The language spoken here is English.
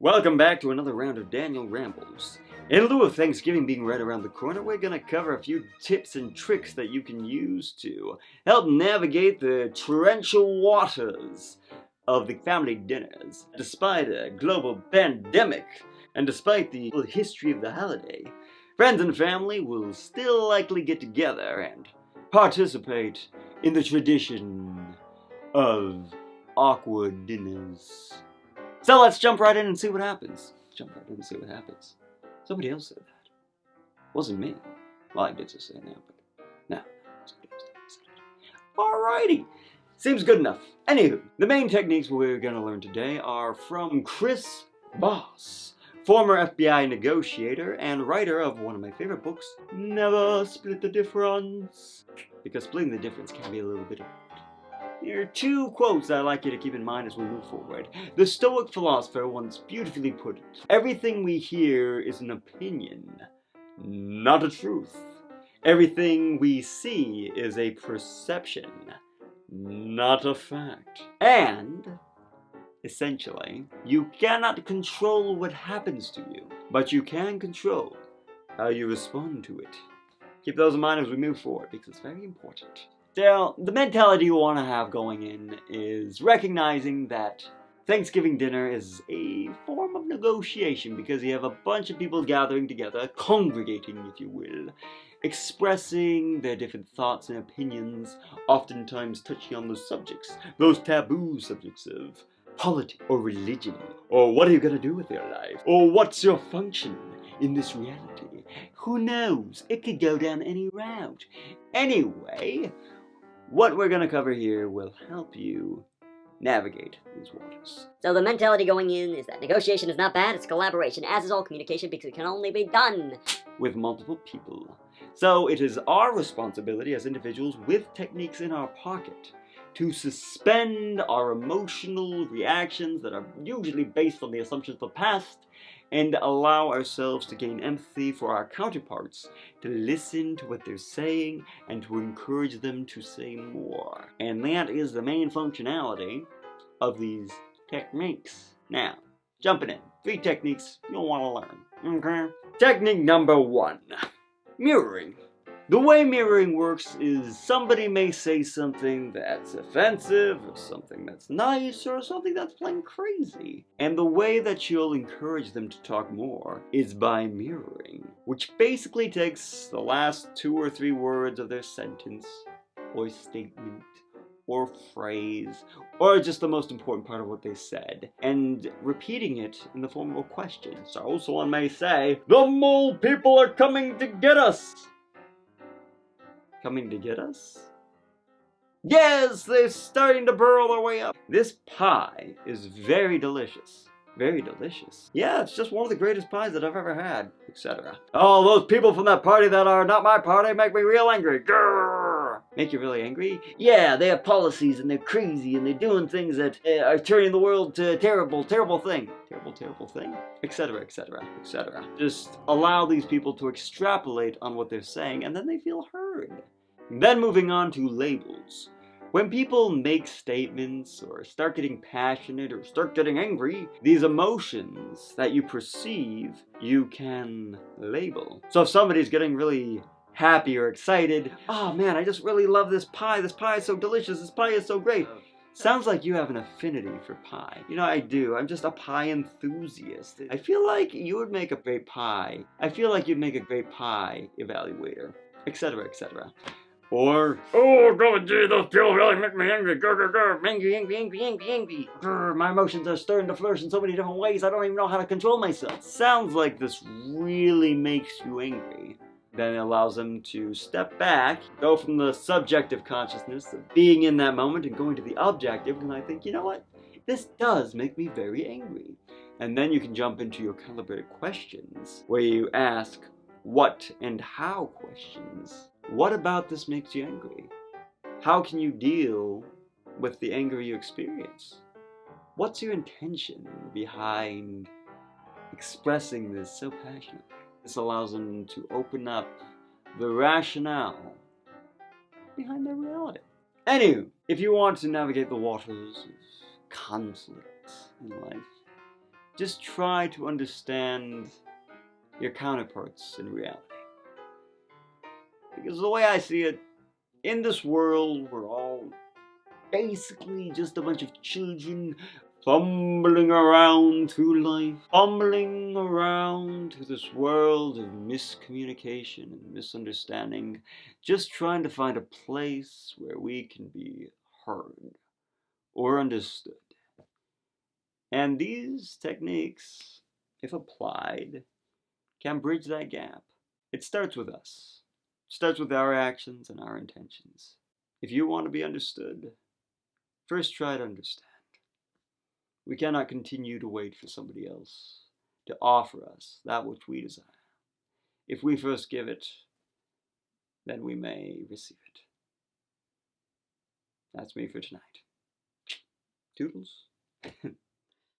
Welcome back to another round of Daniel Rambles. In lieu of Thanksgiving being right around the corner, we're going to cover a few tips and tricks that you can use to help navigate the torrential waters of the family dinners. Despite a global pandemic, and despite the history of the holiday, friends and family will still likely get together and participate in the tradition of awkward dinners. So let's jump right in and see what happens. Somebody else said that. Wasn't me. Well, I did just say now, but no. Somebody else said it. Alrighty. Seems good enough. Anywho, the main techniques we're going to learn today are from Chris Voss, former FBI negotiator and writer of one of my favorite books, Never Split the Difference. Because splitting the difference can be a little bit of There are two quotes that I'd like you to keep in mind as we move forward. The Stoic philosopher once beautifully put it, "Everything we hear is an opinion, not a truth. Everything we see is a perception, not a fact." And, essentially, you cannot control what happens to you, but you can control how you respond to it. Keep those in mind as we move forward, because it's very important. Now, the mentality you want to have going in is recognizing that Thanksgiving dinner is a form of negotiation because you have a bunch of people gathering together, congregating if you will, expressing their different thoughts and opinions, oftentimes touching on those subjects, those taboo subjects of politics or religion, or what are you going to do with your life, or what's your function in this reality. Who knows? It could go down any route. Anyway, what we're going to cover here will help you navigate these waters. So the mentality going in is that negotiation is not bad, it's collaboration, as is all communication, because it can only be done with multiple people. So it is our responsibility as individuals with techniques in our pocket to suspend our emotional reactions that are usually based on the assumptions of the past and allow ourselves to gain empathy for our counterparts, to listen to what they're saying, and to encourage them to say more. And that is the main functionality of these techniques. Now, jumping in. 3 techniques you'll want to learn. Okay? Technique number 1. Mirroring. The way mirroring works is somebody may say something that's offensive, or something that's nice, or something that's plain crazy. And the way that you'll encourage them to talk more is by mirroring, which basically takes the last 2 or 3 words of their sentence, or statement, or phrase, or just the most important part of what they said, and repeating it in the form of a question. So someone may say, "The mole people are coming to get us." Coming to get us? Yes, they're starting to burrow their way up. This pie is very delicious. Very delicious. Yeah, it's just one of the greatest pies that I've ever had, etc. Oh, those people from that party that are not my party make me real angry. Grrr! Make you really angry? Yeah, they have policies and they're crazy and they're doing things that are turning the world to a terrible, terrible thing. Terrible, terrible thing? Etc., etc., etc. Just allow these people to extrapolate on what they're saying and then they feel heard. Then moving on to labels. When people make statements or start getting passionate or start getting angry, these emotions that you perceive, you can label. So if somebody's getting really happy or excited, "Oh man, I just really love this pie is so delicious, this pie is so great." Sounds like you have an affinity for pie. You know, I do. I'm just a pie enthusiast. I feel like you would make a great pie. I feel like you'd make a great pie evaluator, etc., etc. Or, "Oh, God, gee, those people really make me angry. Grr, grr, grr. Angry, angry, angry, angry, angry. Grr, my emotions are starting to flourish in so many different ways, I don't even know how to control myself." Sounds like this really makes you angry. Then it allows them to step back, go from the subjective consciousness of being in that moment and going to the objective, and I think, you know what? This does make me very angry. And then you can jump into your calibrated questions, where you ask what and how questions. What about this makes you angry? How can you deal with the anger you experience? What's your intention behind expressing this so passionately? This allows them to open up the rationale behind their reality. Anywho, if you want to navigate the waters of conflict in life, just try to understand your counterparts in reality. Because the way I see it, in this world, we're all basically just a bunch of children fumbling around through life, fumbling around through this world of miscommunication and misunderstanding, just trying to find a place where we can be heard or understood. And these techniques, if applied, can bridge that gap. It starts with us. It starts with our actions and our intentions. If you want to be understood, first try to understand. We cannot continue to wait for somebody else to offer us that which we desire. If we first give it, then we may receive it. That's me for tonight. Toodles.